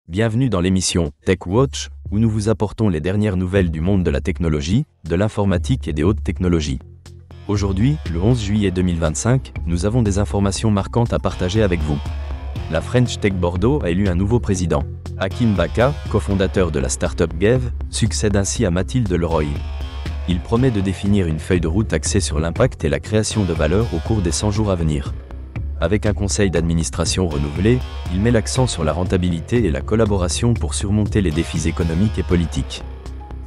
Bienvenue dans l'émission Tech Watch, où nous vous apportons les dernières nouvelles du monde de la technologie, de l'informatique et des hautes technologies. Aujourd'hui, le 11 juillet 2025, nous avons des informations marquantes à partager avec vous. La French Tech Bordeaux a élu un nouveau président. Hakim Baka, cofondateur de la startup Gev, succède ainsi à Mathilde Leroy. Il promet de définir une feuille de route axée sur l'impact et la création de valeur au cours des 100 jours à venir. Avec un conseil d'administration renouvelé, il met l'accent sur la rentabilité et la collaboration pour surmonter les défis économiques et politiques.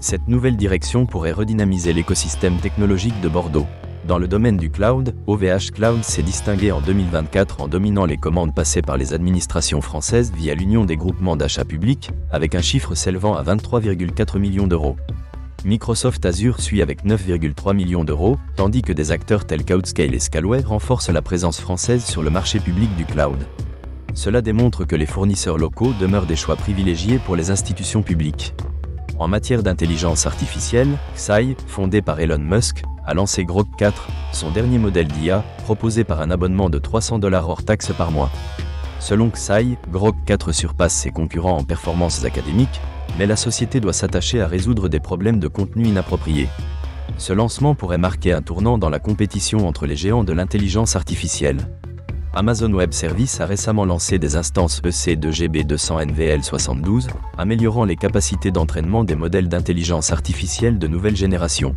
Cette nouvelle direction pourrait redynamiser l'écosystème technologique de Bordeaux. Dans le domaine du cloud, OVH Cloud s'est distingué en 2024 en dominant les commandes passées par les administrations françaises via l'Union des groupements d'achats publics, avec un chiffre s'élevant à 23,4 millions d'euros. Microsoft Azure suit avec 9,3 millions d'euros, tandis que des acteurs tels qu'Outscale et Scaleway renforcent la présence française sur le marché public du cloud. Cela démontre que les fournisseurs locaux demeurent des choix privilégiés pour les institutions publiques. En matière d'intelligence artificielle, Xai, fondé par Elon Musk, a lancé Grok 4, son dernier modèle d'IA, proposé par un abonnement de $300 hors taxes par mois. Selon Xai, Grok 4 surpasse ses concurrents en performances académiques, mais la société doit s'attacher à résoudre des problèmes de contenu inapproprié. Ce lancement pourrait marquer un tournant dans la compétition entre les géants de l'intelligence artificielle. Amazon Web Services a récemment lancé des instances EC2GB200 NVL72, améliorant les capacités d'entraînement des modèles d'intelligence artificielle de nouvelle génération.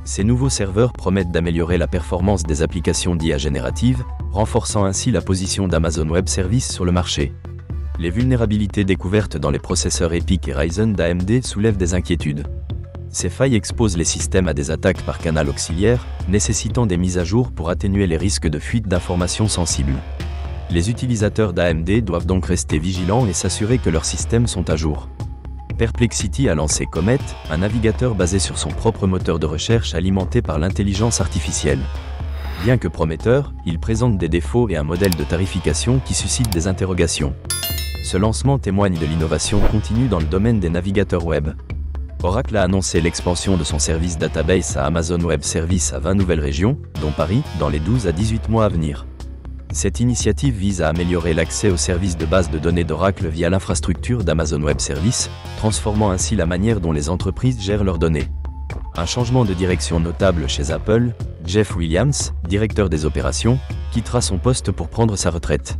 Ces nouveaux serveurs promettent d'améliorer la performance des applications d'IA générative, renforçant ainsi la position d'Amazon Web Services sur le marché. Les vulnérabilités découvertes dans les processeurs EPYC et Ryzen d'AMD soulèvent des inquiétudes. Ces failles exposent les systèmes à des attaques par canal auxiliaire, nécessitant des mises à jour pour atténuer les risques de fuite d'informations sensibles. Les utilisateurs d'AMD doivent donc rester vigilants et s'assurer que leurs systèmes sont à jour. Perplexity a lancé Comet, un navigateur basé sur son propre moteur de recherche alimenté par l'intelligence artificielle. Bien que prometteur, il présente des défauts et un modèle de tarification qui suscite des interrogations. Ce lancement témoigne de l'innovation continue dans le domaine des navigateurs web. Oracle a annoncé l'expansion de son service database à Amazon Web Services à 20 nouvelles régions, dont Paris, dans les 12 à 18 mois à venir. Cette initiative vise à améliorer l'accès aux services de base de données d'Oracle via l'infrastructure d'Amazon Web Services, transformant ainsi la manière dont les entreprises gèrent leurs données. Un changement de direction notable chez Apple, Jeff Williams, directeur des opérations, quittera son poste pour prendre sa retraite.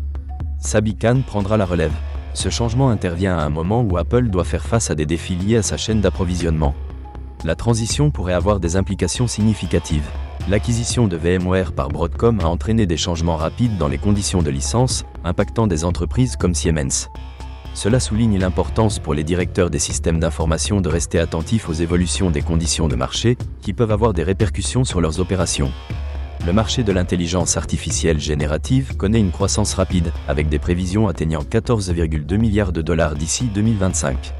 Sabi Khan prendra la relève. Ce changement intervient à un moment où Apple doit faire face à des défis liés à sa chaîne d'approvisionnement. La transition pourrait avoir des implications significatives. L'acquisition de VMware par Broadcom a entraîné des changements rapides dans les conditions de licence, impactant des entreprises comme Siemens. Cela souligne l'importance pour les directeurs des systèmes d'information de rester attentifs aux évolutions des conditions de marché, qui peuvent avoir des répercussions sur leurs opérations. Le marché de l'intelligence artificielle générative connaît une croissance rapide, avec des prévisions atteignant 14,2 milliards de dollars d'ici 2025.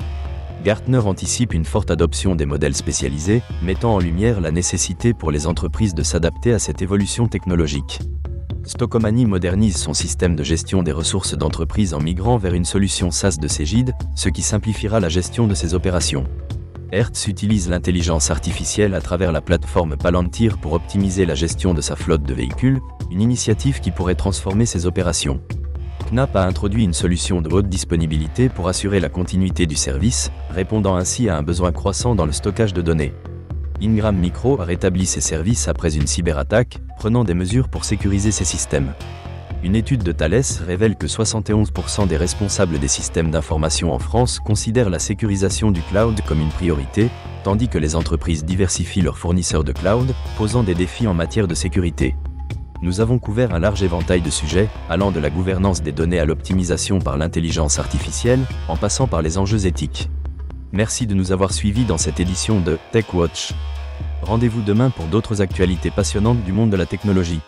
Gartner anticipe une forte adoption des modèles spécialisés, mettant en lumière la nécessité pour les entreprises de s'adapter à cette évolution technologique. Stockomany modernise son système de gestion des ressources d'entreprise en migrant vers une solution SaaS de Cegid, ce qui simplifiera la gestion de ses opérations. Hertz utilise l'intelligence artificielle à travers la plateforme Palantir pour optimiser la gestion de sa flotte de véhicules, une initiative qui pourrait transformer ses opérations. Knapp a introduit une solution de haute disponibilité pour assurer la continuité du service, répondant ainsi à un besoin croissant dans le stockage de données. Ingram Micro a rétabli ses services après une cyberattaque, prenant des mesures pour sécuriser ses systèmes. Une étude de Thales révèle que 71% des responsables des systèmes d'information en France considèrent la sécurisation du cloud comme une priorité, tandis que les entreprises diversifient leurs fournisseurs de cloud, posant des défis en matière de sécurité. Nous avons couvert un large éventail de sujets, allant de la gouvernance des données à l'optimisation par l'intelligence artificielle, en passant par les enjeux éthiques. Merci de nous avoir suivis dans cette édition de Tech Watch. Rendez-vous demain pour d'autres actualités passionnantes du monde de la technologie.